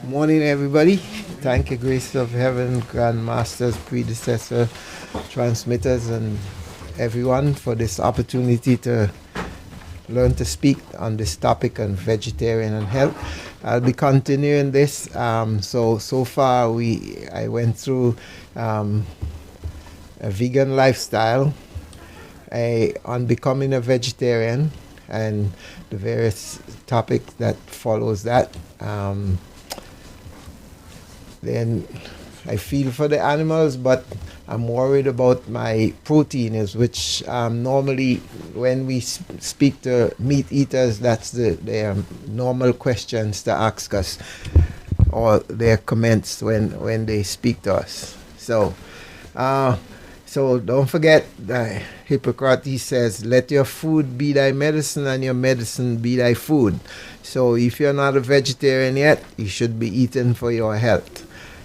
Morning, everybody. Thank you, Grace of Heaven, Grandmasters, predecessor, transmitters, and everyone for this opportunity to learn to speak on this topic on vegetarian and health. I'll be continuing this. So far I went through a vegan lifestyle, on becoming a vegetarian, and the various topics that follows that. Then I feel for the animals, but I'm worried about my protein, which normally when we speak to meat eaters, that's their normal questions to ask us, or their comments when they speak to us. So don't forget, Hippocrates says, let your food be thy medicine and your medicine be thy food. So if you're not a vegetarian yet, you should be eating for your health.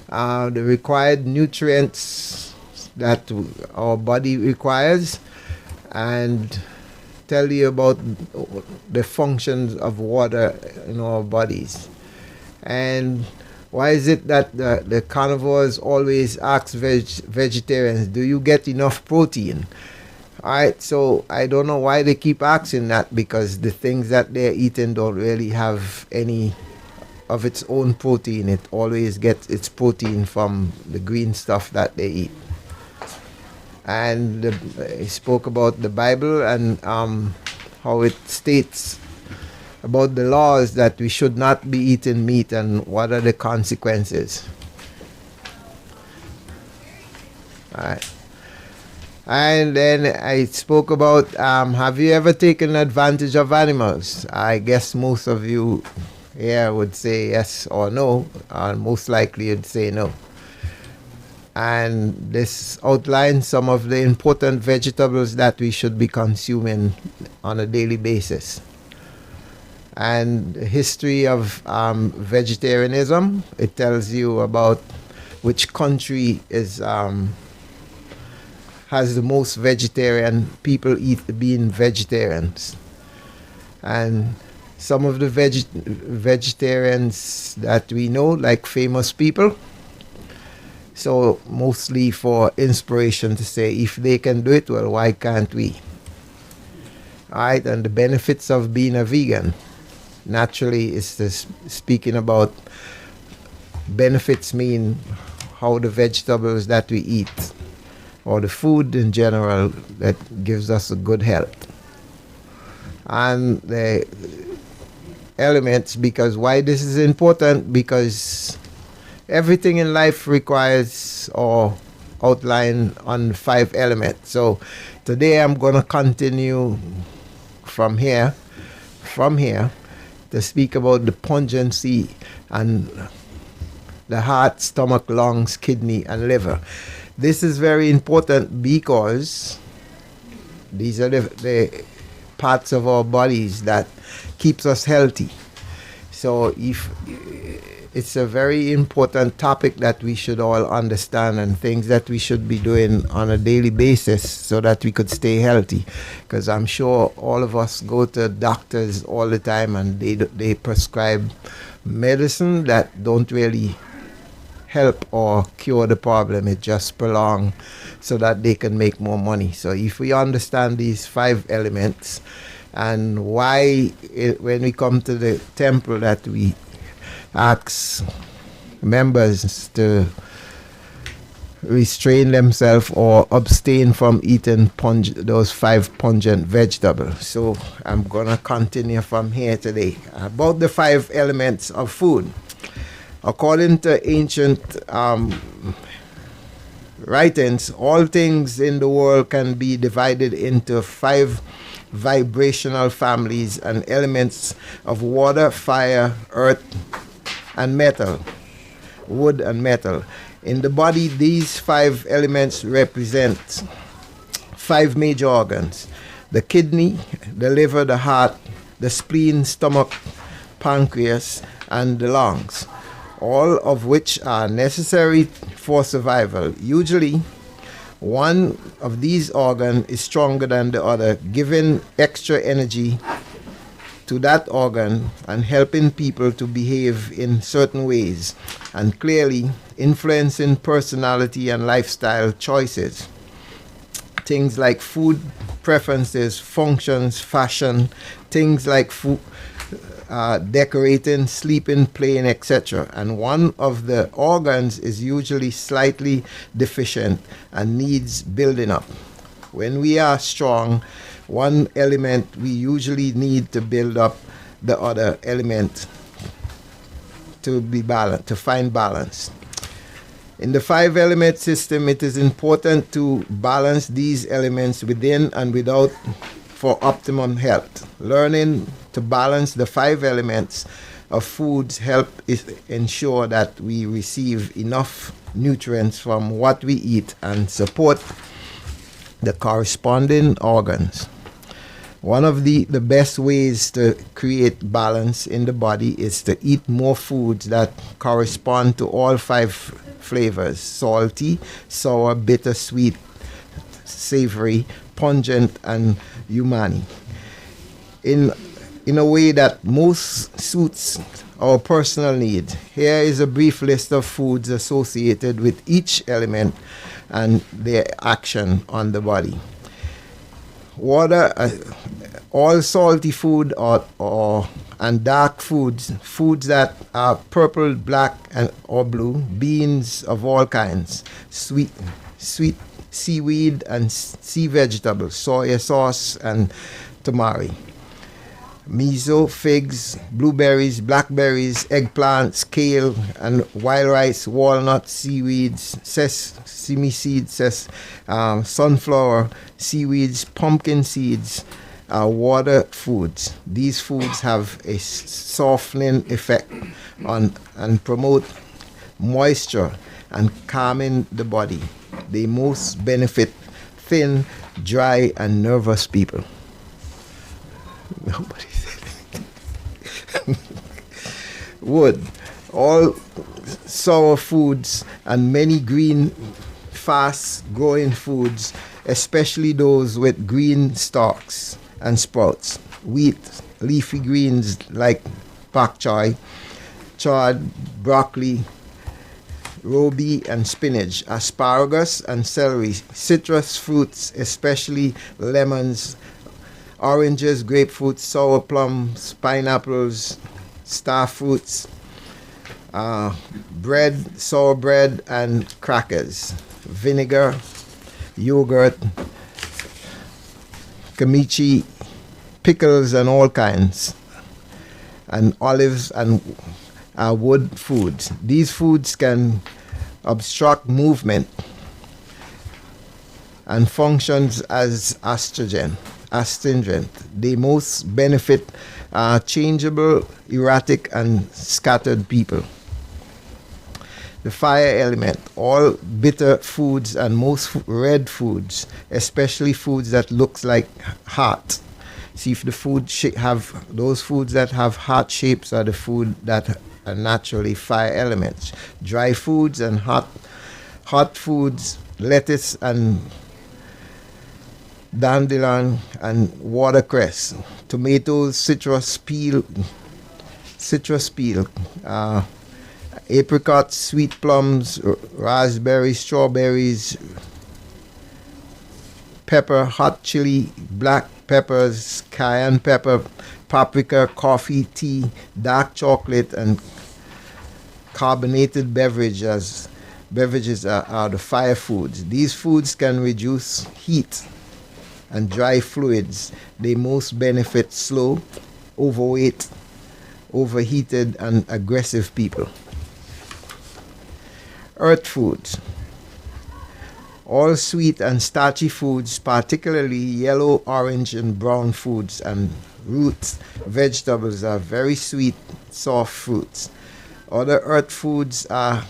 The required nutrients that our body requires, and tell you about the functions of water in our bodies. And why is it that the carnivores always ask vegetarians, do you get enough protein? Alright, so I don't know why they keep asking that, because the things that they're eating don't really have any of its own protein. It always gets its protein from the green stuff that they eat. And he spoke about the Bible and how it states about the laws that we should not be eating meat and what are the consequences. Alright. And then I spoke about, have you ever taken advantage of animals? I guess most of you here would say yes or no, and most likely you'd say no. And this outlines some of the important vegetables that we should be consuming on a daily basis. And the history of vegetarianism, it tells you about which country has the most vegetarian people being vegetarians. And some of the vegetarians that we know, like famous people, so mostly for inspiration to say, if they can do it, well, why can't we? Alright, and the benefits of being a vegan. Naturally, it's this speaking about benefits mean how the vegetables that we eat, or the food in general, that gives us a good health. And the elements, because why this is important, because everything in life requires or outline on 5 elements. So today I'm going to continue from here to speak about the pungency and the heart, stomach, lungs, kidney, and liver. This is very important because these are the parts of our bodies that keeps us healthy. So if it's a very important topic that we should all understand, and things that we should be doing on a daily basis so that we could stay healthy. Because I'm sure all of us go to doctors all the time and they prescribe medicine that don't really help or cure the problem. It just prolong so that they can make more money. So if we understand these 5 elements, and why when we come to the temple that we ask members to restrain themselves or abstain from eating those 5 pungent vegetables. So I'm going to continue from here today about the 5 elements of food. According to ancient writings, all things in the world can be divided into 5 vibrational families and elements of water, fire, earth, and metal, wood and metal. In the body, these 5 elements represent 5 major organs: the kidney, the liver, the heart, the spleen, stomach, pancreas, and the lungs, all of which are necessary for survival. Usually, one of these organs is stronger than the other, giving extra energy to that organ and helping people to behave in certain ways, and clearly influencing personality and lifestyle choices. Things like food preferences, functions, fashion, things like food, decorating, sleeping, playing, etc. And one of the organs is usually slightly deficient and needs building up. When we are strong, one element, we usually need to build up the other element to be balanced, to find balance. In the 5-element system, it is important to balance these elements within and without for optimum health. Learning to balance the 5 elements of foods help ensure that we receive enough nutrients from what we eat and support the corresponding organs. One of the best ways to create balance in the body is to eat more foods that correspond to all 5 flavors: salty, sour, bitter, sweet, savory, pungent, and umami. In a way that most suits our personal need. Here is a brief list of foods associated with each element and their action on the body. Water, all salty food and dark foods that are purple, black, or blue, beans of all kinds, sweet seaweed and sea vegetables, soy sauce and tamari, miso, figs, blueberries, blackberries, eggplants, kale, and wild rice, walnuts, seaweeds, sesame seeds, sunflower, seaweeds, pumpkin seeds, water foods. These foods have a softening effect on and promote moisture and calming the body. They most benefit thin, dry, and nervous people. Nobody said anything. Wood. All sour foods and many green, fast-growing foods, especially those with green stalks and sprouts. Wheat, leafy greens like pak choy, chard, broccoli, robi and spinach, asparagus and celery, citrus fruits, especially lemons, oranges, grapefruits, sour plums, pineapples, star fruits, bread, sour bread, and crackers, vinegar, yogurt, kimchi, pickles and all kinds, and olives and wood foods. These foods can obstruct movement and functions as astringent. They most benefit changeable, erratic, and scattered people. The fire element. All bitter foods and most red foods, especially foods that looks like heart. See if the food have those foods that have heart shapes are the food that are naturally fire elements. Dry foods and hot foods, lettuce and dandelion and watercress, tomatoes, citrus peel, apricots, sweet plums, raspberries, strawberries, pepper, hot chili, black peppers, cayenne pepper, paprika, coffee, tea, dark chocolate, and carbonated beverages are the fire foods. These foods can reduce heat and dry fluids. They most benefit slow, overweight, overheated, and aggressive people. Earth foods. All sweet and starchy foods, particularly yellow, orange, and brown foods and roots, vegetables are very sweet, soft fruits. Other earth foods are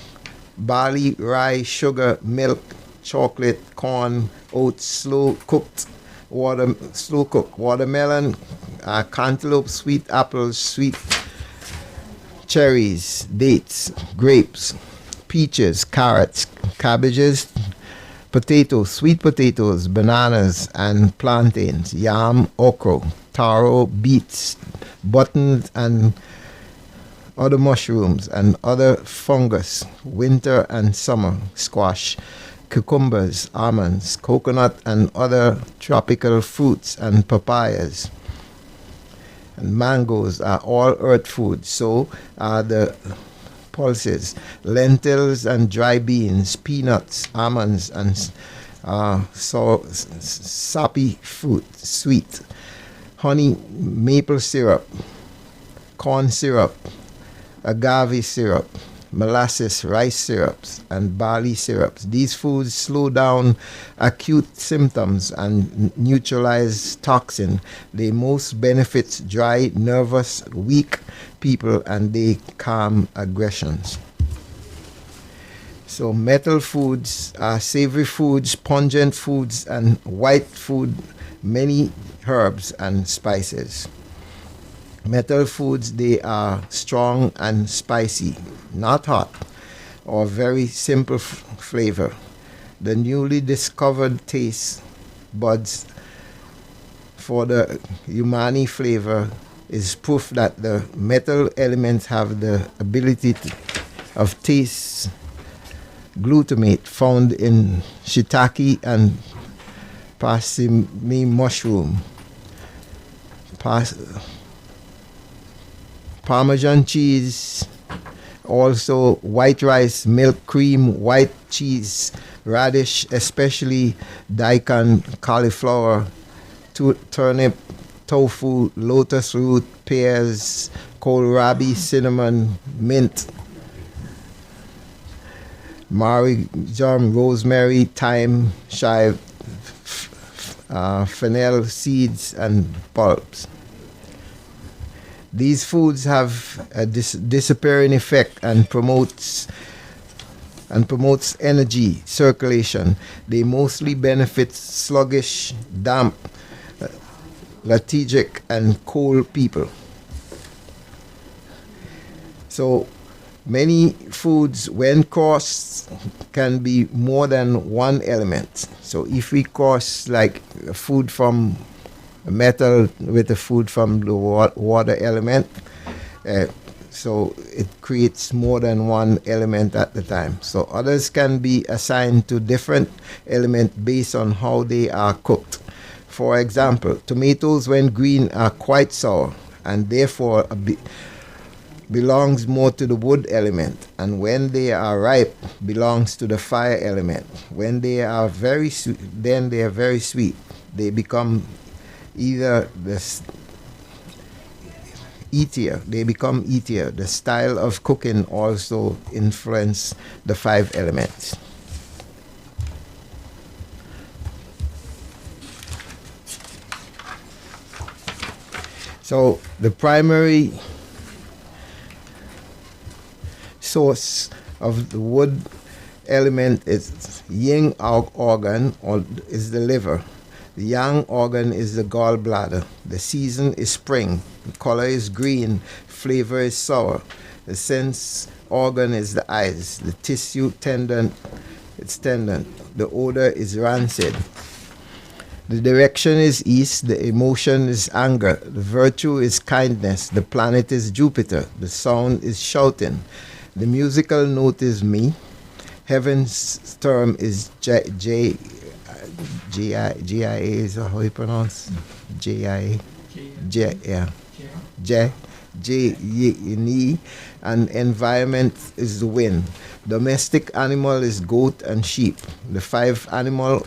barley, rye, sugar, milk, chocolate, corn, oats, slow cooked, watermelon, cantaloupe, sweet apples, sweet cherries, dates, grapes, peaches, carrots, cabbages, potatoes, sweet potatoes, bananas, and plantains, yam, okra, taro, beets, buttons, and other mushrooms and other fungus, winter and summer squash, cucumbers, almonds, coconut, and other tropical fruits, and papayas and mangoes are all earth foods. So are the pulses, lentils and dry beans, peanuts, almonds, and sappy fruit, sweet, honey, maple syrup, corn syrup, agave syrup, molasses, rice syrups, and barley syrups. These foods slow down acute symptoms and neutralize toxin. They most benefit dry, nervous, weak people, and they calm aggressions. So metal foods are savory foods, pungent foods, and white food, many herbs and spices. Metal foods, they are strong and spicy, not hot, or very simple flavor. The newly discovered taste buds for the umami flavor is proof that the metal elements have the ability of taste glutamate found in shiitake and parsley mushroom. Parmesan cheese, also white rice, milk cream, white cheese, radish, especially daikon, cauliflower, turnip, tofu, lotus root, pears, kohlrabi, cinnamon, mint, marjoram, rosemary, thyme, chive, fennel seeds, and bulbs. These foods have a disappearing effect and promotes energy circulation. They mostly benefit sluggish, damp, lethargic, and cold people. So many foods, when crossed, can be more than one element. So if we cross like food from metal with the food from the water element, so it creates more than one element at the time. So others can be assigned to different elements based on how they are cooked. For example, tomatoes when green are quite sour and therefore belongs more to the wood element, and when they are ripe belongs to the fire element. When they are very sweet, then they are very sweet. They become eatier. They become eatier. The style of cooking also influence the 5 elements. So the primary source of the wood element is yin organ, or is the liver. The yang organ is the gallbladder. The season is spring. The color is green. Flavor is sour. The sense organ is the eyes. The tissue tendon, it's tendon. The odor is rancid. The direction is east. The emotion is anger. The virtue is kindness. The planet is Jupiter. The sound is shouting. The musical note is mi. Heaven's term is J-I-A is how you pronounce? J-I-A. J-Ni. And environment is the wind. Domestic animal is goat and sheep. The 5 animal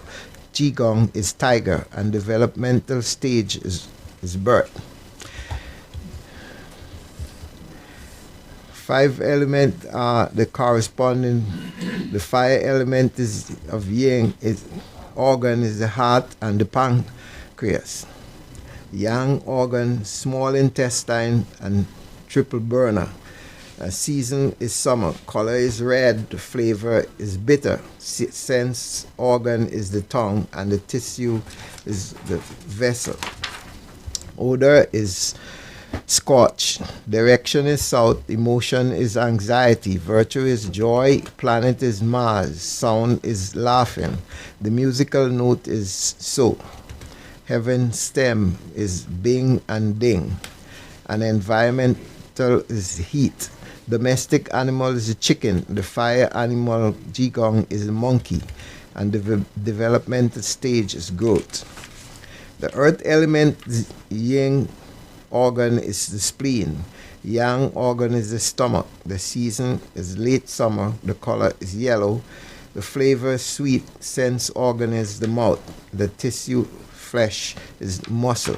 Qigong is tiger, and developmental stage is birth. 5 element are the corresponding. The fire element is of yin. Its organ is the heart and the pancreas. Yang organ, small intestine and triple burner. Season is summer. Color is red. The flavor is bitter. Sense organ is the tongue, and the tissue is the vessel. Odor is scorch. Direction is south. Emotion is anxiety. Virtue is joy. Planet is Mars. Sound is laughing. The musical note is so. Heaven's stem is Bing and Ding. And environmental is heat. Domestic animal is the chicken. The fire animal, Jigong, is the monkey. And the developmental stage is growth. The earth element, yin organ, is the spleen. Yang organ is the stomach. The season is late summer. The color is yellow. The flavor is sweet. Sense organ is the mouth. The tissue, flesh, is muscle.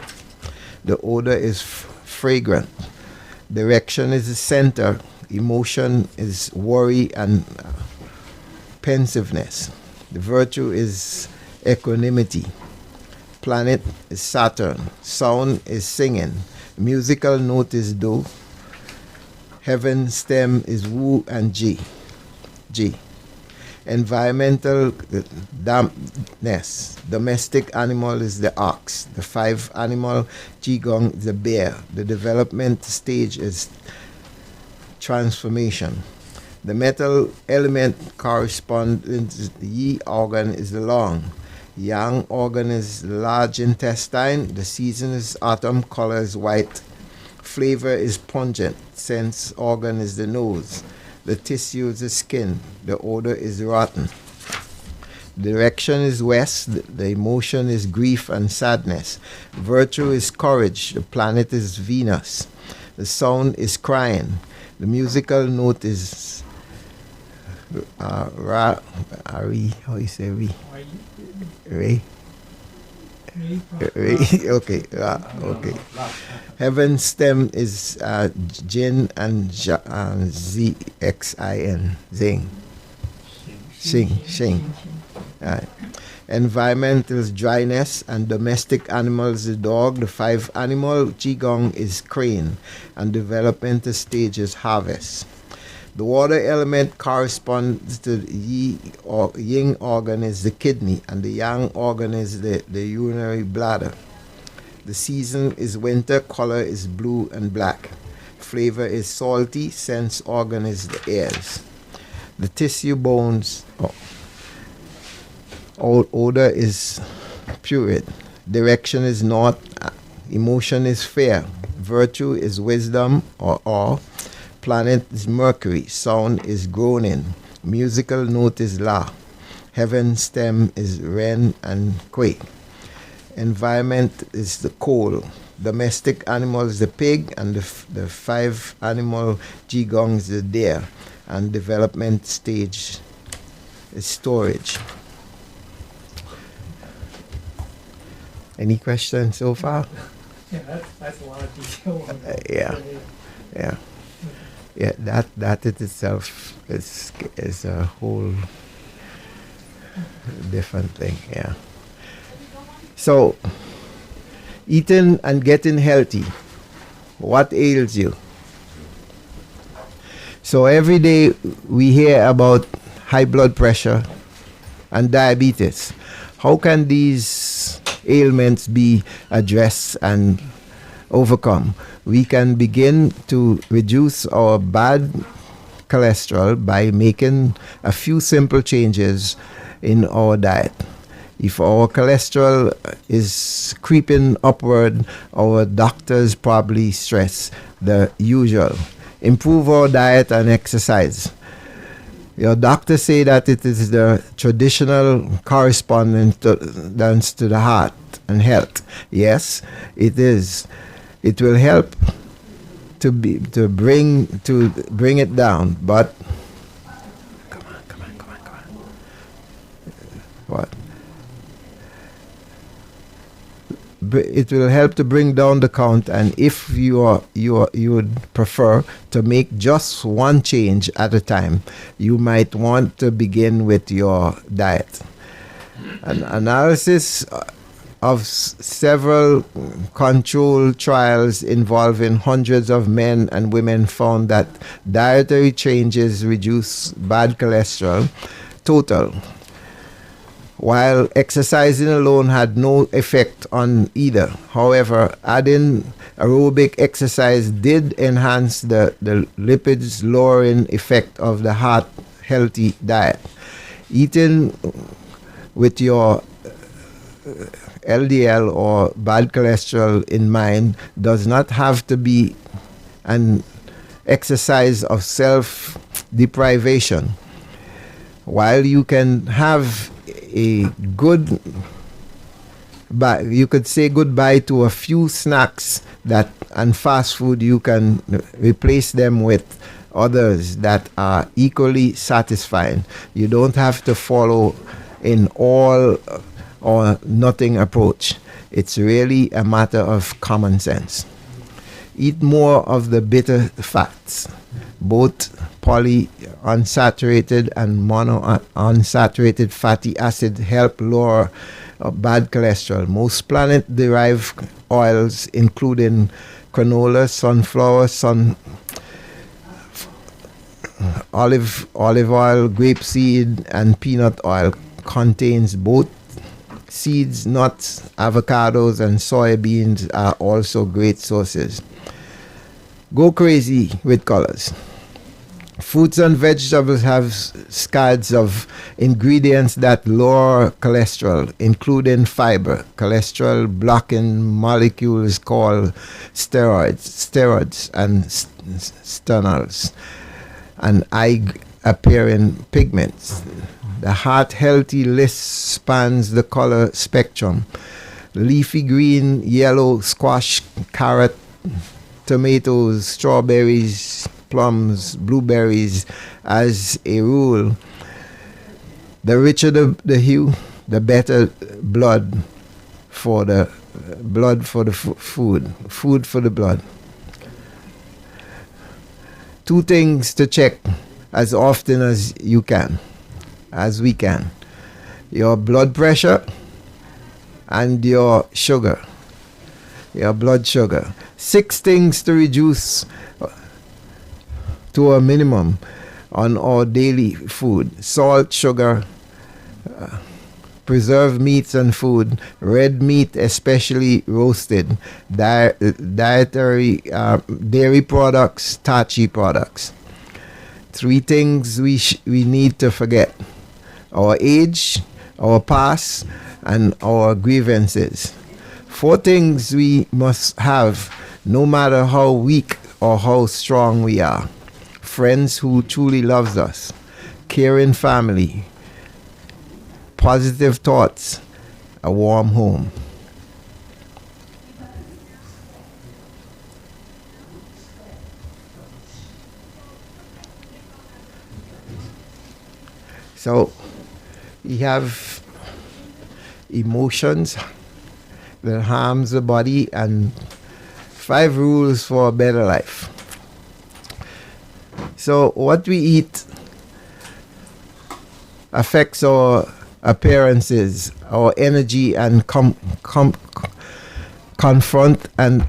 The odor is fragrant. Direction is the center. Emotion is worry and pensiveness. The virtue is equanimity. Planet is Saturn. Sound is singing. Musical note is do. Heaven stem is Wu and G. Environmental dampness. Domestic animal is the ox. The five animal Qigong is the bear. The development stage is transformation. The metal element corresponding to the Yi organ is the lung. Yang organ is the large intestine. The season is autumn. Color is white. Flavor is pungent. Sense organ is the nose. The tissue is the skin. The odor is rotten. Direction is west. The emotion is grief and sadness. Virtue is courage. The planet is Venus. The sound is crying. The musical note is Ari. How you say Ri? Ray. Okay. Okay. Heaven stem is Jin and ZXIN. Zing. Shing. Environment is dryness, and domestic animals the dog. The five animal Qigong is crane, and developmental stage is harvest. The water element corresponds to the Yi or Yin organ is the kidney, and the Yang organ is the urinary bladder. The season is winter. Color is blue and black. Flavor is salty. Sense organ is the ears. The tissue bones. Odor is purid. Direction is north. Emotion is fear. Virtue is wisdom or awe. Planet is Mercury. Sound is groaning. Musical note is La. Heaven stem is Ren and Kwe. Environment is the coal. Domestic animal is the pig, and the five animal Qigong is the deer. And development stage is storage. Any questions so far? Yeah, that's a lot of detail. Yeah, that it itself is a whole different thing. Yeah. So, eating and getting healthy. What ails you? So every day we hear about high blood pressure and diabetes. How can these ailments be addressed and overcome? We can begin to reduce our bad cholesterol by making a few simple changes in our diet. If our cholesterol is creeping upward, our doctors probably stress the usual. Improve our diet and exercise. Your doctors say that it is the traditional correspondence to the heart and health. Yes, it is. It will help to bring it down, but come on. What? It will help to bring down the count, and if you would prefer to make just one change at a time, you might want to begin with your diet. An analysis of several controlled trials involving hundreds of men and women found that dietary changes reduce bad cholesterol total, while exercising alone had no effect on either. However, adding aerobic exercise did enhance the lipids lowering effect of the heart healthy diet. Eating with your LDL or bad cholesterol in mind does not have to be an exercise of self-deprivation. While you can have a good, you could say goodbye to a few snacks that and fast food, you can replace them with others that are equally satisfying. You don't have to follow in all or nothing approach. It's really a matter of common sense. Eat more of the bitter fats. Both polyunsaturated and monounsaturated fatty acid help lower bad cholesterol. Most plant-derived oils, including canola, sunflower, olive oil, grapeseed, and peanut oil, contains both seeds, nuts. Avocados and soybeans are also great sources. Go crazy with colors. Fruits and vegetables have scads of ingredients that lower cholesterol, including fiber, cholesterol blocking molecules called steroids and stenols, and eye-appearing pigments. The Heart Healthy list spans the color spectrum: leafy green, yellow, squash, carrot, tomatoes, strawberries, plums, blueberries. As a rule, the richer the hue, the better food for the blood. Two things to check as often as we can: your blood pressure and your blood sugar. 6 things to reduce to a minimum on our daily food: salt, sugar, preserved meats and food, red meat, especially roasted, dietary dairy products, starchy products. 3 things we need to forget: our age, our past, and our grievances. 4 things we must have, no matter how weak or how strong we are: friends who truly loves us, caring family, positive thoughts, a warm home. So we have emotions that harms the body, and 5 rules for a better life. So what we eat affects our appearances, our energy, and confront and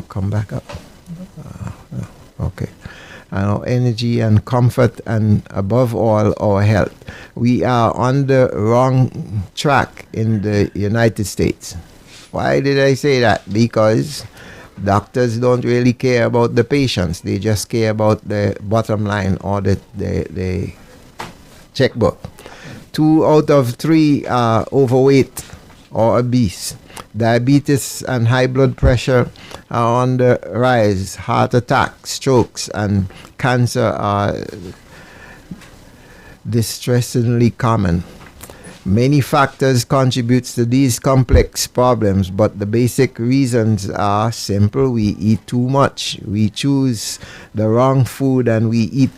come back up. Okay. And our energy and comfort, and above all, our health. We are on the wrong track in the United States. Why did I say that? Because doctors don't really care about the patients. They just care about the bottom line or the checkbook. 2 out of 3 are overweight or obese. Diabetes and high blood pressure are on the rise. Heart attacks, strokes, and cancer are distressingly common. Many factors contribute to these complex problems, but the basic reasons are simple. We eat too much. We choose the wrong food, and we eat,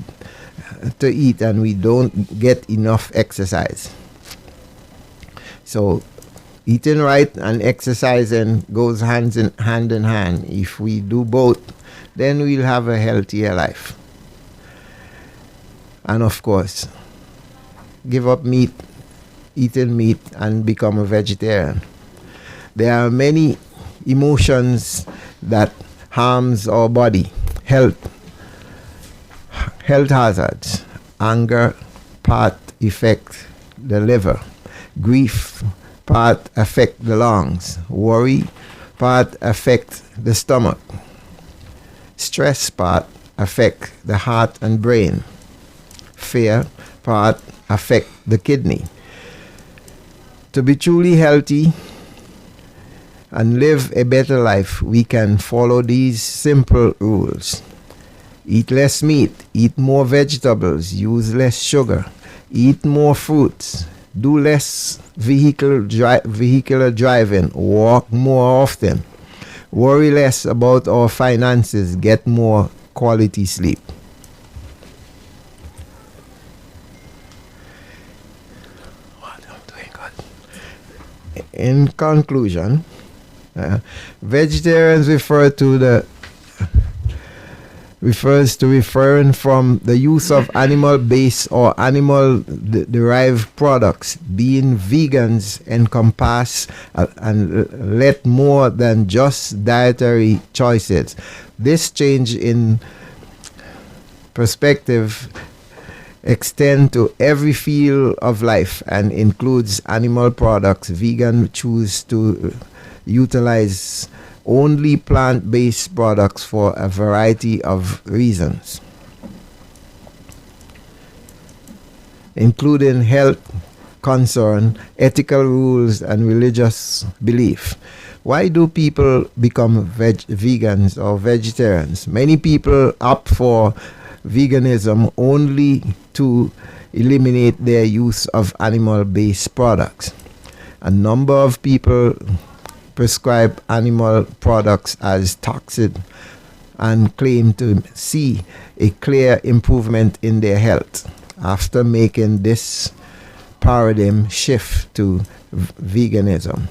and we don't get enough exercise. So eating right and exercising goes hand in hand. If we do both, then we'll have a healthier life. And of course, give up eating meat, and become a vegetarian. There are many emotions that harms our body. Health hazards. Anger part affect the liver. Grief part affect the lungs. Worry part affect the stomach. Stress part affect the heart and brain. Fear part affect the kidney. To be truly healthy and live a better life, we can follow these simple rules. Eat less meat, eat more vegetables, use less sugar, eat more fruits, do less vehicular driving, walk more often, worry less about our finances, get more quality sleep. In conclusion, vegetarians referring from the use of animal-based or animal-derived products. Being vegans encompass and let more than just dietary choices. This change in perspective extend to every field of life and includes animal products. Vegan choose to utilize only plant-based products for a variety of reasons, including health concern, ethical rules, and religious belief. Why do people become vegans or vegetarians? Many people opt for veganism only to eliminate their use of animal-based products. A number of people prescribe animal products as toxic and claim to see a clear improvement in their health. After making this paradigm shift to veganism,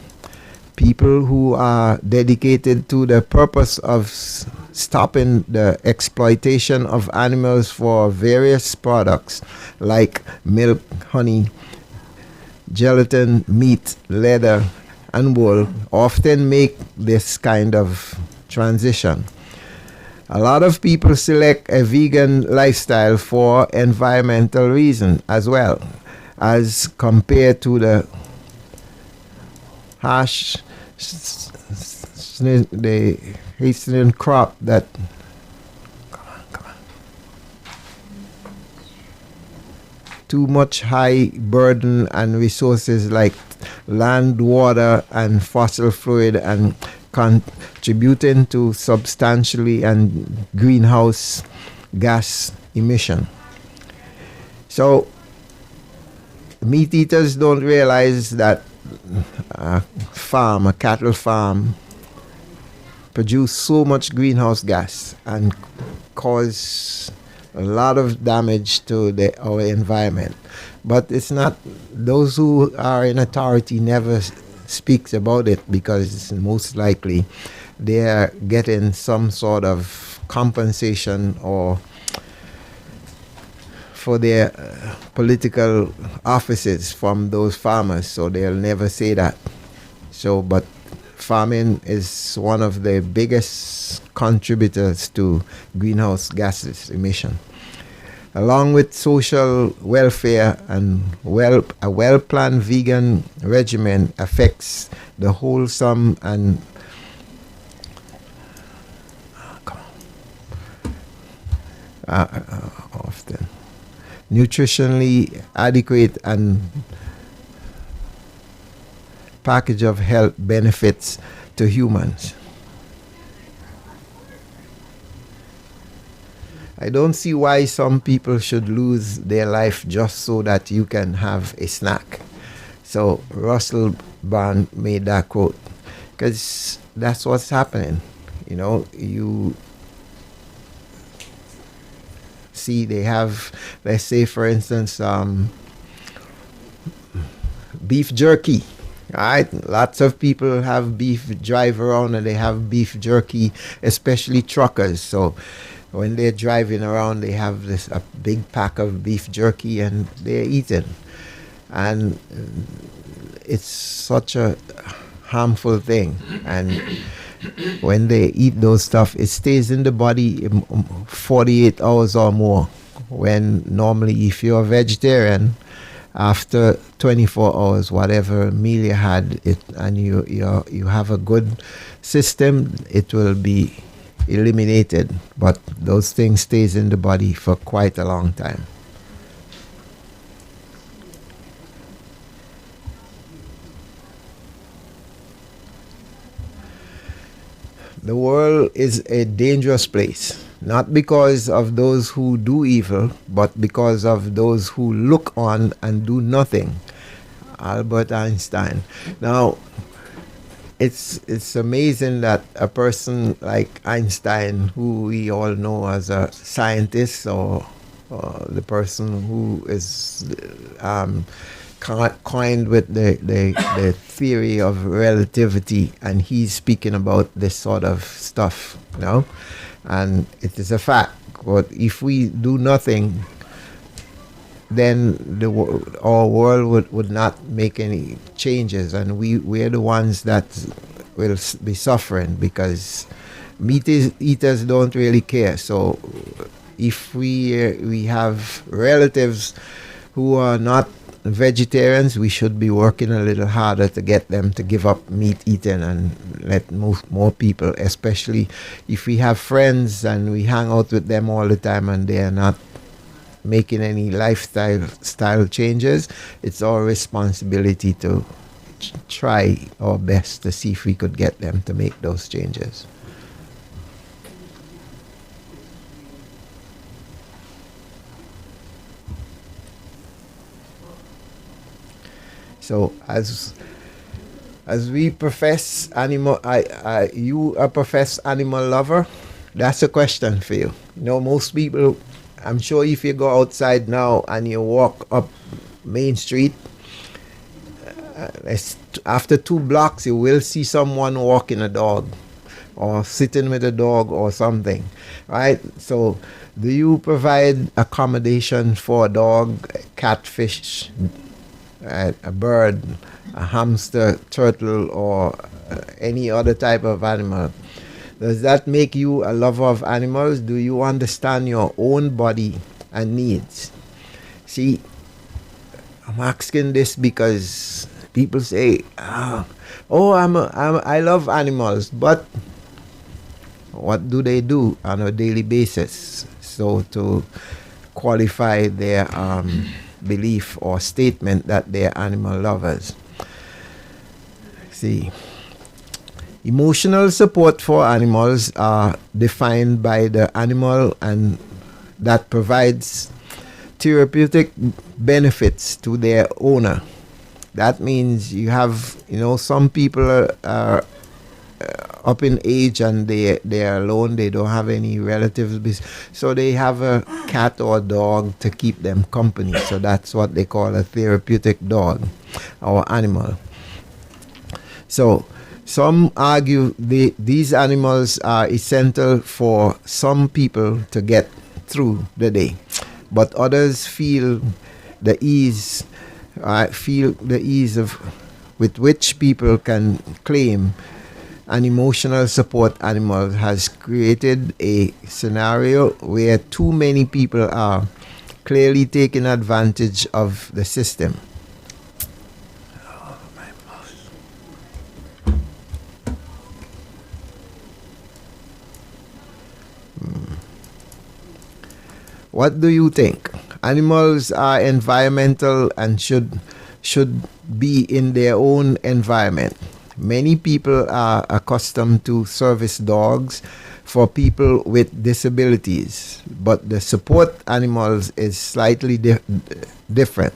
people who are dedicated to the purpose of stopping the exploitation of animals for various products like milk, honey, gelatin, meat, leather, and wool often make this kind of transition. A lot of people select a vegan lifestyle for environmental reasons as well, as compared to the harsh, the hastening crop that too much high burden and resources like land, water, and fossil fluid, and contributing to substantially and greenhouse gas emission. So meat eaters don't realize that a cattle farm, produce so much greenhouse gas and cause a lot of damage to our environment. But it's not, those who are in authority never speaks about it, because most likely they are getting some sort of compensation or for their political offices from those farmers, so they'll never say that. So, but farming is one of the biggest contributors to greenhouse gases emission. Along with social welfare, and a well-planned vegan regimen affects the wholesome and often nutritionally adequate and package of health benefits to humans. I don't see why some people should lose their life just so that you can have a snack. So Russell Brand made that quote, because that's what's happening. You know, you see they have, let's say for instance, beef jerky. Right, lots of people have beef, drive around and they have beef jerky, especially truckers. So when they're driving around, they have a big pack of beef jerky and they're eating. And it's such a harmful thing. And when they eat those stuff, it stays in the body 48 hours or more. When normally, if you're a vegetarian, after 24 hours, whatever meal you had, and you have a good system, it will be eliminated. But those things stays in the body for quite a long time. the world is a dangerous place, not because of those who do evil, but because of those who look on and do nothing. Albert Einstein. Now, it's amazing that a person like Einstein, who we all know as a scientist, or the person who is coined with the theory of relativity, and he's speaking about this sort of stuff, you know, and it is a fact. But if we do nothing, then our world would not make any changes, and we're the ones that will be suffering, because meat eaters don't really care. So if we have relatives who are not vegetarians, we should be working a little harder to get them to give up meat eating and let more people, especially if we have friends and we hang out with them all the time and they are not making any lifestyle changes. It's our responsibility to try our best to see if we could get them to make those changes. So as we profess animal, you a professed animal lover. That's a question for you. You know, most people, I'm sure if you go outside now and you walk up Main Street, after 2 blocks you will see someone walking a dog or sitting with a dog or something, right? So do you provide accommodation for a dog, a catfish, a bird, a hamster, turtle, or any other type of animal? Does that make you a lover of animals? Do you understand your own body and needs? See, I'm asking this because people say, I love animals, but what do they do on a daily basis? So to qualify their belief or statement that they're animal lovers. See, emotional support for animals are defined by the animal and that provides therapeutic benefits to their owner. That means you have, some people are up in age and they are alone, they don't have any relatives, so they have a cat or a dog to keep them company. So that's what they call a therapeutic dog or animal. So some argue these animals are essential for some people to get through the day, but others feel the ease with which people can claim an emotional support animal has created a scenario where too many people are clearly taking advantage of the system. What do you think? Animals are environmental and should be in their own environment. Many people are accustomed to service dogs for people with disabilities, but the support animals is slightly different.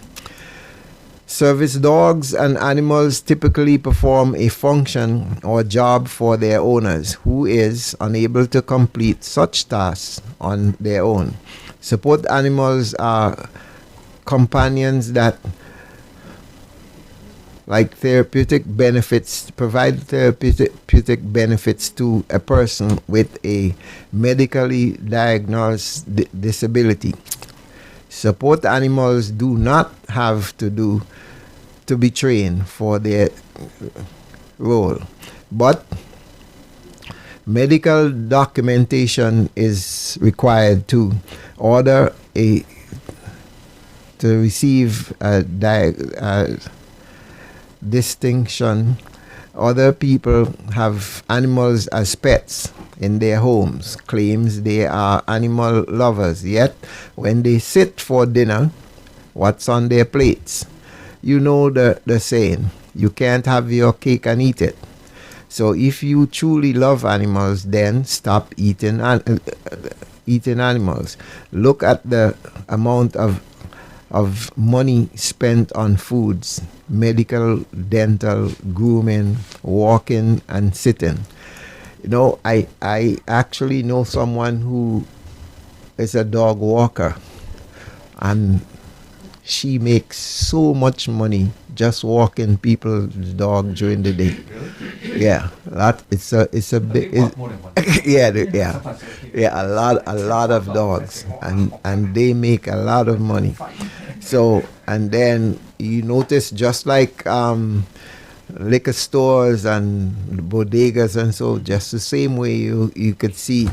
Service dogs and animals typically perform a function or job for their owners who is unable to complete such tasks on their own. Support animals are companions that provide therapeutic benefits to a person with a medically diagnosed disability. Support animals do not have to be trained for their role, but medical documentation is required to receive a distinction. Other people have animals as pets in their homes, claims they are animal lovers, yet when they sit for dinner, what's on their plates? You know the saying, you can't have your cake and eat it. So if you truly love animals, then stop eating animals. Look at the amount of money spent on foods, medical, dental, grooming, walking, and sitting. I actually know someone who is a dog walker, and she makes so much money just walking people's dog during the day. Yeah, it's a big yeah, a lot of dogs, and they make a lot of money. So, and then you notice, just like liquor stores and bodegas and so, just the same way you could see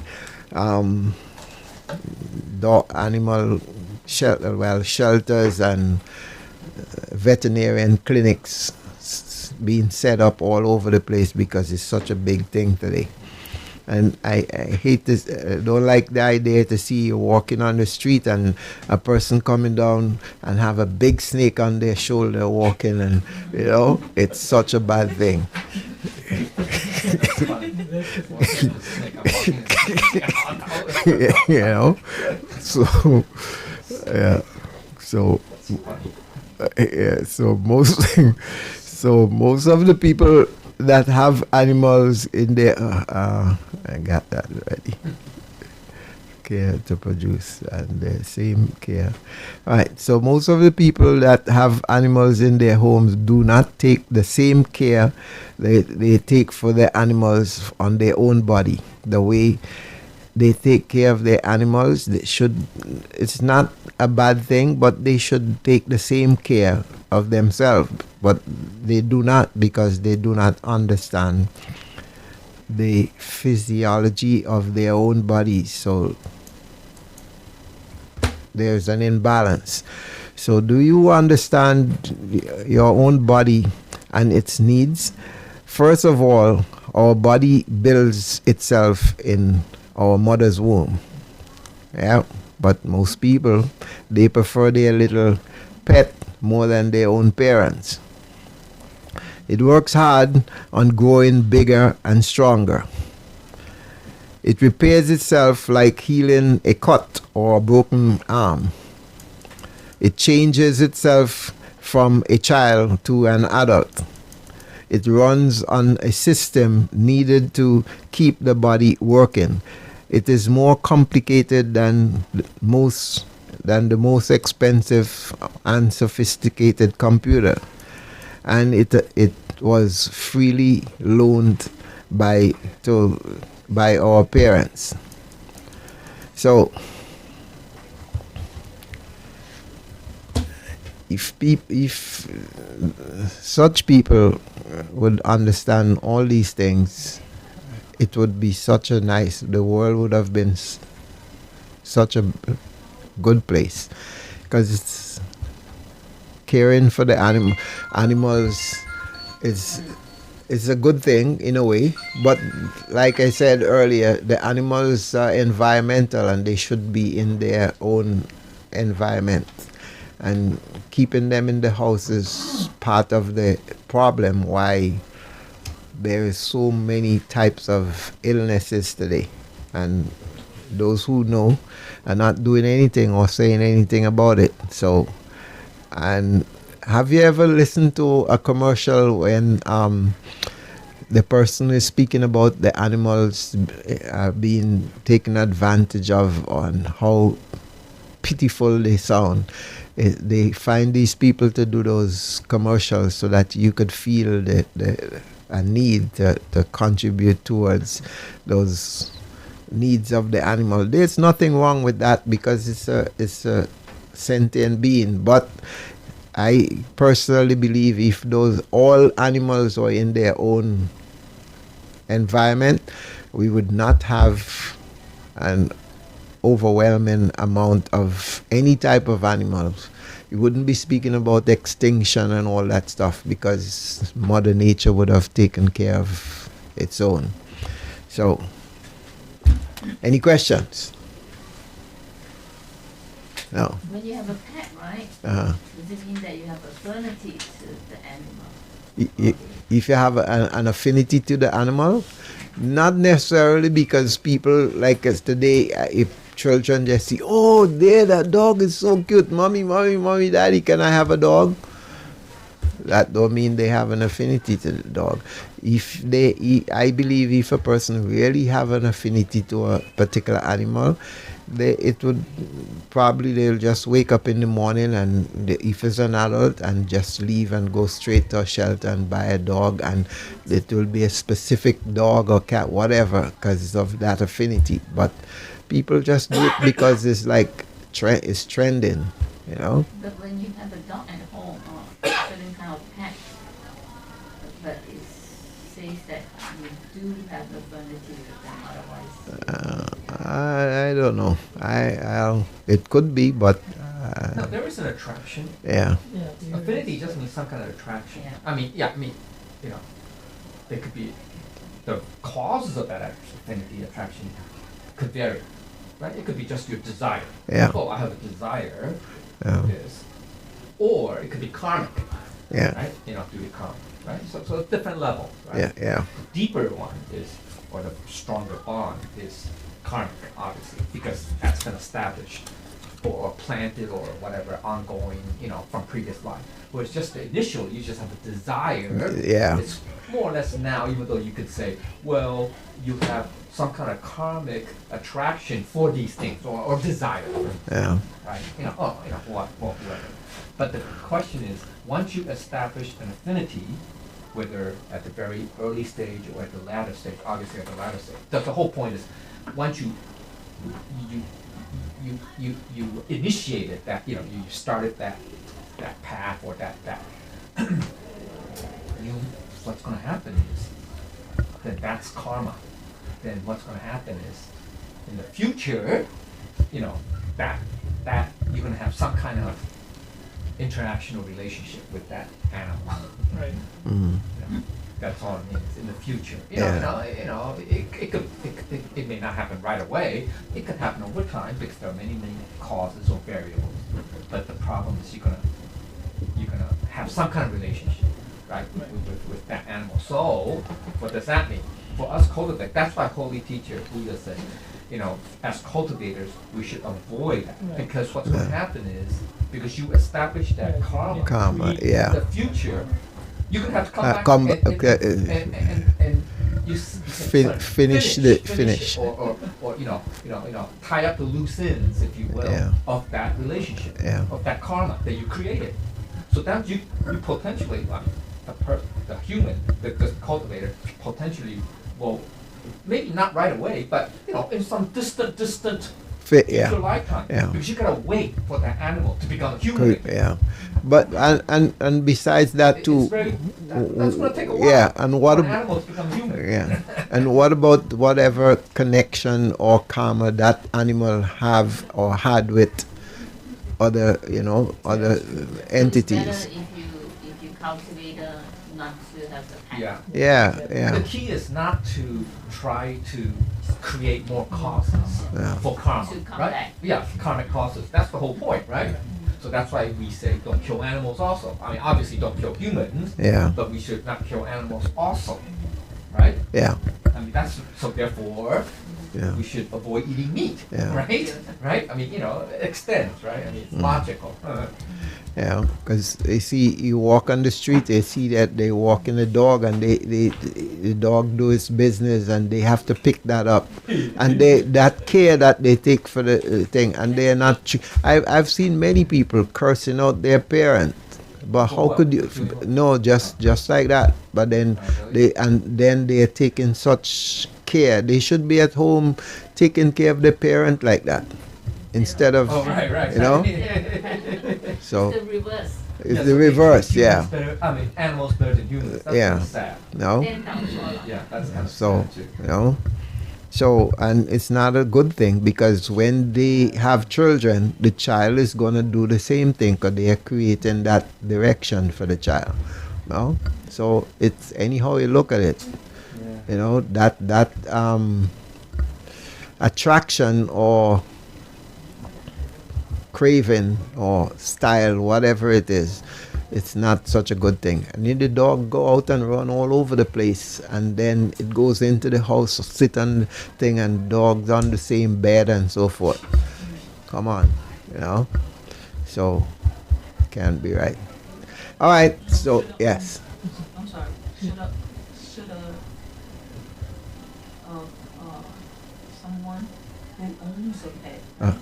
animal shelters and veterinarian clinics being set up all over the place, because it's such a big thing today. And I hate this, don't like the idea to see you walking on the street and a person coming down and have a big snake on their shoulder walking, and it's such a bad thing. So yeah, so most of the people that have animals in their I got that ready. Care to produce, and the same care. Right. So most of the people that have animals in their homes do not take the same care they take for their animals on their own body. The way they take care of their animals, it's not a bad thing, but they should take the same care of themselves. But they do not, because they do not understand the physiology of their own bodies. So there's an imbalance. So do you understand your own body and its needs? First of all, our body builds itself in our mother's womb. Yeah, but most people, they prefer their little pet more than their own parents. It works hard on growing bigger and stronger. It repairs itself like healing a cut or a broken arm. It changes itself from a child to an adult. It runs on a system needed to keep the body working. It is more complicated than the most expensive and sophisticated computer, and it was freely loaned by our parents. So if such people would understand all these things, it would be the world would have been such a good place, because it's caring for the animals is a good thing in a way, but like I said earlier, the animals are environmental and they should be in their own environment, and keeping them in the house is part of the problem why there is so many types of illnesses today, and those who know are not doing anything or saying anything about it. So, and have you ever listened to a commercial when the person is speaking about the animals being taken advantage of, on how pitiful they sound? They find these people to do those commercials so that you could feel a need to contribute towards those needs of the animal. There's nothing wrong with that, because it's a sentient being. But I personally believe if all animals were in their own environment, we would not have an overwhelming amount of any type of animals. We wouldn't be speaking about extinction and all that stuff, because Mother Nature would have taken care of its own. So, any questions? No. When you have a pet, right? Does it mean that you have affinity to the animal? if you have an affinity to the animal, not necessarily because people like us today, if children just see, oh, there, that dog is so cute, mommy, mommy, mommy, daddy, can I have a dog? That don't mean they have an affinity to the dog. I believe if a person really have an affinity to a particular animal, they'll just wake up in the morning and if it's an adult and just leave and go straight to a shelter and buy a dog, and it will be a specific dog or cat, whatever, because of that affinity. But people just do it because it's like it's trending, you know. But when you have a dog at home or certain kind of pet, but it says that you do have affinity with them, otherwise. I don't know. It could be, but No, there is an attraction. yeah. Yeah. Affinity just means some kind of attraction. Yeah. I mean, you know, there could be the causes of that affinity, attraction could vary, right? It could be just your desire. Yeah. Oh, I have a desire Yeah. for this, or it could be karmic, Yeah. right? Due to karma, right? So different levels, right? Yeah. Yeah. The deeper one is, or the stronger bond is karmic, obviously, because that's been established or planted or whatever, ongoing, from previous life. Whereas just the initial, you just have a desire. Yeah. It's more or less now, even though you could say, well, you have some kind of karmic attraction for these things or desire, Yeah. right? Whatever. But the question is, once you establish an affinity, whether at the very early stage or at the latter stage, obviously at the latter stage, the whole point is, once you initiated that, you started that path or that what's going to happen is then that's karma. Then what's going to happen is in the future, that you're going to have some kind of interactional relationship with that animal. Right. Mm. That's all it means in the future. Yeah. It may not happen right away. It could happen over time because there are many causes or variables. But the problem is you're gonna have some kind of relationship, right, with that animal. So what does that mean? For us cultivators, that's why Holy Teacher Buddha said, as cultivators, we should avoid that. Right. Because what's going to happen is, because you establish that karma, Karma, yeah. in the future, you can have to come back and you finish or tie up the loose ends, if you will, Yeah. of that relationship, Yeah. of that karma that you created. So that you potentially, the human, the cultivator, potentially will, maybe not right away, but in some distant Yeah. future lifetime, Yeah. because you gotta wait for that animal to become a human. Good, yeah. But and besides that too, That's gonna take a while. yeah. And what for an about animal to become human. yeah? And what about whatever connection or karma that animal have or had with other other entities? It's better if you cultivate not to have the pet. Yeah. Yeah, The yeah, key is not to try to create more causes Yeah. for karma, To come right? back. Yeah, karmic causes. That's the whole point, right? So that's why we say don't kill animals also. I mean, obviously don't kill humans, yeah, but we should not kill animals also, right? yeah, I mean, so therefore, yeah. we should avoid eating meat, Yeah. right? Right? I mean, it extends, right? I mean, it's logical. Yeah, because they see you walk on the street, they see that they walking the dog, and the dog do its business, and they have to pick that up, and that care that they take for the thing, and they are not. I've seen many people cursing out their parents, but For how what? could you? Doing what? No, just like that. But then they are taking such care. They should be at home taking care of the parent like that, instead of Oh, right. You know? so. It's the reverse. It's the reverse, yeah. Animals better than humans. That's Yeah. kind of sad. No? Then comes all of Yeah, that's kind of So, sad too. So, and it's not a good thing, because when they have children, the child is going to do the same thing, because they are creating that direction for the child. So it's anyhow you look at it, Yeah. that attraction or craving or style, whatever it is, it's not such a good thing. And then the dog go out and run all over the place, and then it goes into the house, sit on the thing, and dogs on the same bed and so forth. Come on, you know. So can't be right. All right. So yes. I'm sorry, should someone who owns a pet, Uh.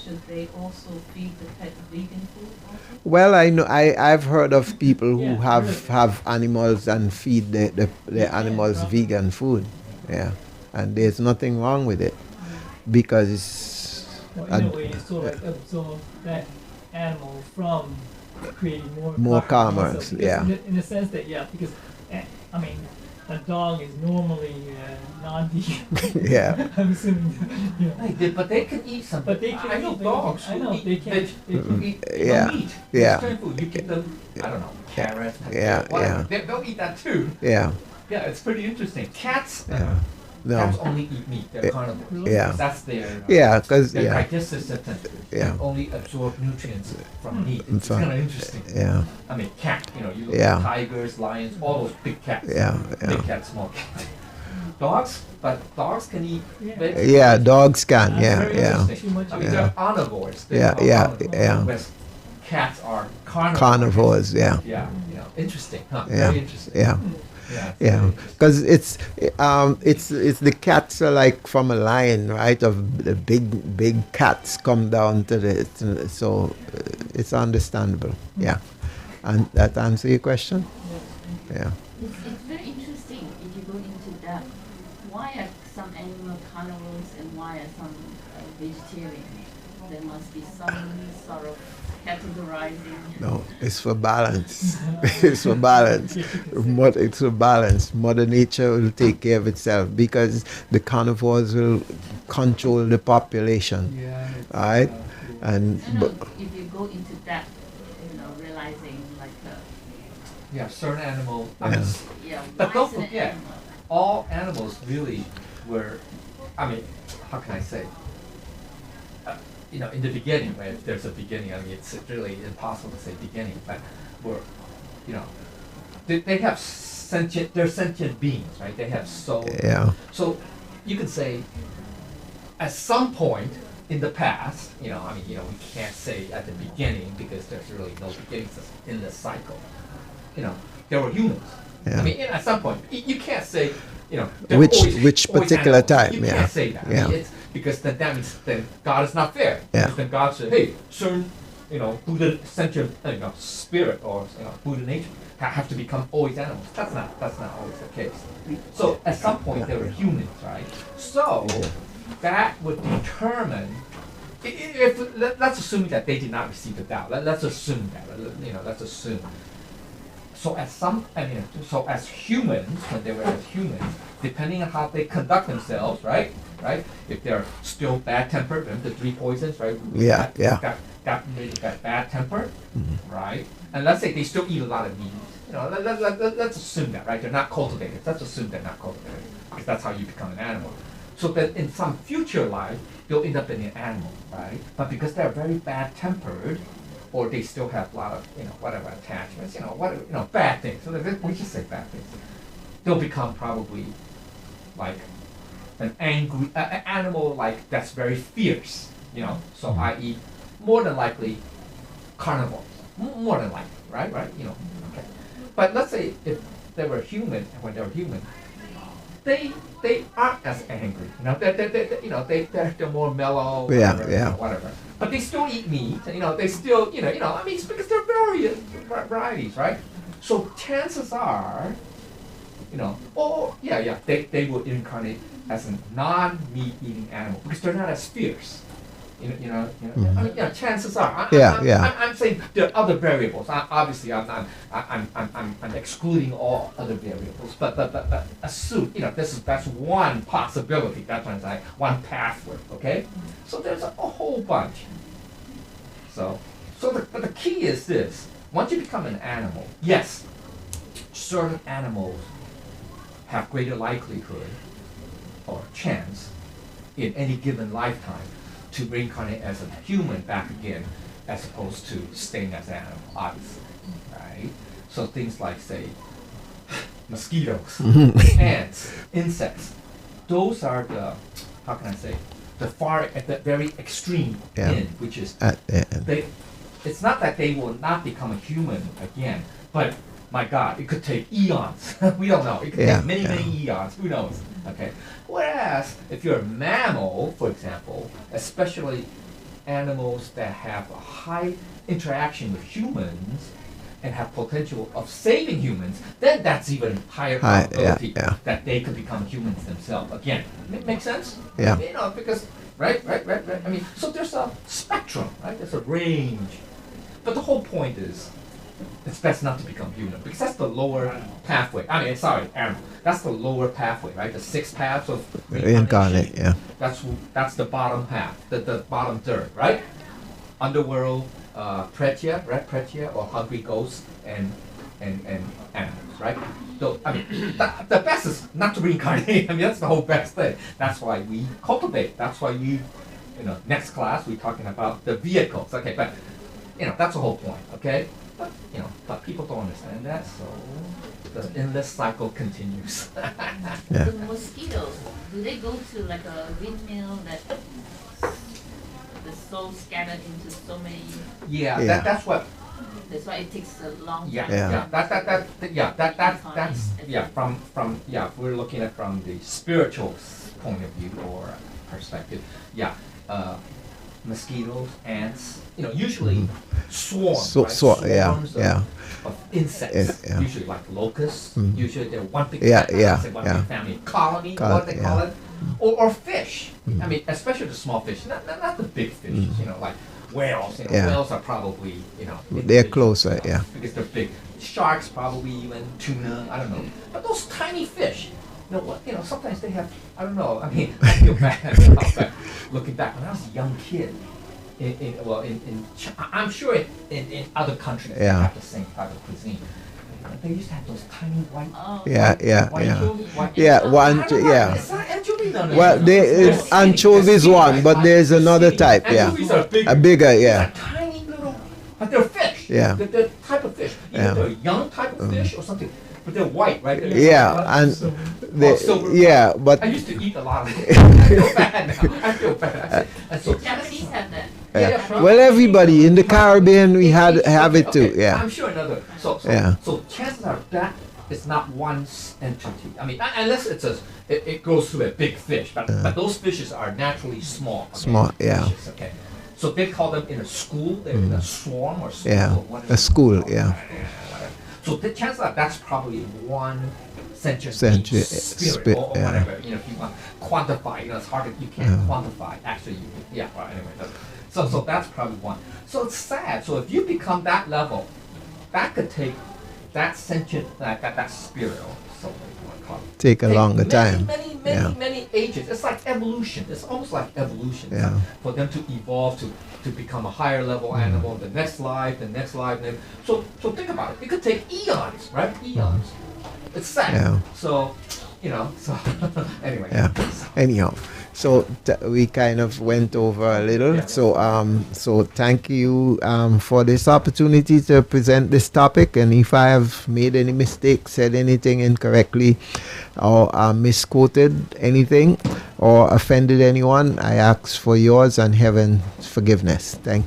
should they also feed the pet vegan food also? Well, I know I've heard of people who Yeah, have animals and feed the animals probably. vegan food. Yeah, and there's nothing wrong with it because Well, in And- a way, you sort of absorb that animal from creating More karma karma, also, because yeah. In the sense that, yeah, because, I mean, a dog is normally non-vegan. Yeah. I'm assuming, you know. But they can eat some. But they can I know eat- dogs I who know, eat they can- veg- they can- who eat Yeah. meat. Yeah. Vegetarian food. You give them, I don't know, carrots, Yeah, potatoes, whatever. yeah. They'll eat that too. yeah, Yeah, it's pretty interesting. Cats, yeah. cats No, only eat meat. They're Yeah. carnivores. Yeah. That's their. yeah, because Their yeah, digestive system Yeah. can only absorb nutrients from meat. Mm, It's so- kind of interesting. yeah, I mean, cat. You look Yeah. at tigers, lions, all those big cats. yeah, Big yeah. cats, small cats. Dogs, but dogs can eat Yeah. vegetables. Yeah, dogs can. That's Yeah, very yeah. interesting. Too much I of mean, it. Yeah. they're omnivores. They're Yeah, called yeah, omnivores, yeah. whereas cats are carnivores. Carnivores. Yeah, Yeah, interesting, huh? Yeah. Very interesting. yeah. Yeah. it's Yeah, very interesting. because it's the cats are like from a line, right? Of the big cats come down to so it's understandable. Yeah, and that answer your question. Yeah, It's very interesting if you go into that. Why are some animal carnivores and why are some vegetarian? There must be some sort of categorizing. no, it's for balance. It's for balance. It's for balance. Mother Nature will take care of itself because the carnivores will control the population, Yeah. right? And No, if you go into that, realizing like, Yeah, certain animal. I Yeah. mean, yeah, But why don't is it an forget, animal? all animals really were. I mean, how can I say? In the beginning, right? If there's a beginning, I mean, it's really impossible to say beginning, but we're, they have sentient. They're sentient beings, right? They have soul. yeah, So you can say, at some point in the past, we can't say at the beginning because there's really no beginnings in this cycle. There were humans. Yeah. I mean, at some point, you can't say, there were Which always particular animals. time, You yeah. can't say that. I Yeah. mean, it's because then that means then God is not fair. Yeah. Because then God said, hey, certain, Buddha sentient, spirit or Buddha nature have to become always animals. That's not always the case. So at some point they were humans, right? So that would determine. Let's assume that they did not receive the Tao. Let's assume that. Let's assume. So as humans, when they were as humans, depending on how they conduct themselves, right? If they're still bad-tempered, remember the three poisons, right? Yeah, yeah. Got bad temper, right? And let's say they still eat a lot of meat. Let's assume that, right? They're not cultivated. Let's assume they're not cultivated, because that's how you become an animal. So that in some future life, they'll end up in an animal, right? But because they're very bad-tempered, or they still have a lot of, whatever attachments, bad things. So we just say bad things. They'll become probably like an angry an animal like that's very fierce, So i.e. more than likely carnivores, more than likely, right? Okay. But let's say if they were human, and when they were human, they aren't as angry, they're more mellow, whatever, Yeah. whatever. But they still eat meat, they still, I mean, it's because there are various varieties, right? So chances are, they will incarnate as a non-meat eating animal because they're not as fierce. I mean, chances are. I'm saying there are other variables. Obviously, I'm excluding all other variables. But assume, that's one possibility. That's what I'm saying. One pathway. Okay. So there's a whole bunch. But the key is this: once you become an animal, yes, certain animals have greater likelihood or chance in any given lifetime to reincarnate as a human back again as opposed to staying as an animal, obviously, right? So things like, say, mosquitoes, ants, insects, those are the, how can I say, the far, at the very extreme Yeah. end, which is, At the end. it's not that they will not become a human again, but my God, it could take eons. We don't know. It could Yeah, take many, yeah. many eons. Who knows? Okay. Whereas if you're a mammal, for example, especially animals that have a high interaction with humans and have potential of saving humans, then that's even higher High, probability yeah. that they could become humans themselves. Again, make sense? Yeah. You know, because right. I mean, so there's a spectrum, right? There's a range. But the whole point is, it's best not to become human because that's the lower pathway. I mean, sorry, animal. That's the lower pathway, right? The 6 paths of Reincarnate, yeah. That's the bottom path, the bottom third, right? Underworld, Pretia, red Pretia, or hungry ghosts, and animals, right? So I mean, the best is not to reincarnate. I mean, that's the whole best thing. That's why we cultivate. That's why next class we're talking about the vehicles. Okay, but that's the whole point. Okay, but people don't understand that, so the endless cycle continues. Yeah. The mosquitoes, do they go to like a windmill that the soul scattered into so many? Yeah, Yeah. that's what. That's why it takes a long Yeah, time. Yeah. That's from if we're looking at from the spiritual point of view or perspective. Yeah, mosquitoes, ants. Usually swarms. Right? Yeah, Swarms yeah. of insects. Yeah. Usually like locusts. Mm. Usually they're one big Yeah, family. yeah, I say one yeah. big family. Colony, Colony, what they call yeah. it, or fish. Mm. I mean, especially the small fish, not the big fish. Like whales. Yeah. Whales are probably They're individual, closer, yeah. because they're big. Sharks probably even tuna. I don't know. But those tiny fish. Sometimes they have. I don't know. I mean, I feel bad. Looking back when I was a young kid. I'm sure in other countries they Yeah. have the same type of cuisine. They used to have those tiny white. Oh. Yeah. White Yeah, one, I don't know, yeah. It's not anchovy, no. Well, They're anchovies skinny, one, right? but there's They're another skinny. type, yeah. Anchovies are bigger. A bigger, These yeah. are tiny little, but they're fish. Yeah. They're type of fish. Either Yeah. they're a young type of fish or something, but they're white, right? Yeah, and silver. yeah, but I used to eat a lot of it. I feel bad now. I feel bad. And so The Japanese have that. yeah. Well, everybody in the Caribbean we have it too, Okay, yeah. I'm sure another. So Yeah. so chances are that is not one entity. I mean, unless it goes through a big fish, but those fishes are naturally small. Okay? Small, yeah. Fishes, okay. So they call them in a school. They're in a swarm or school. Yeah, or whatever. a school, yeah. Whatever. So the chances are that's probably one sentient Sentient spirit or yeah. whatever. If you want to quantify, it's hard to, you can't quantify. Actually, well, anyway. So that's probably one. So it's sad. So if you become that level, that could take that sentient, that spirit or something you want to call it. Take a longer time. Yeah. Many ages. It's like evolution. It's almost like evolution. Yeah. For them to evolve to become a higher level animal, the next life, and then so think about it. It could take eons, right? Eons. It's sad. Yeah. So anyway. Yeah. Anyhow, so we kind of went over a little. Yeah. So thank you for this opportunity to present this topic. And if I have made any mistakes, said anything incorrectly, or misquoted anything, or offended anyone, I ask for yours and heaven's forgiveness. Thank you.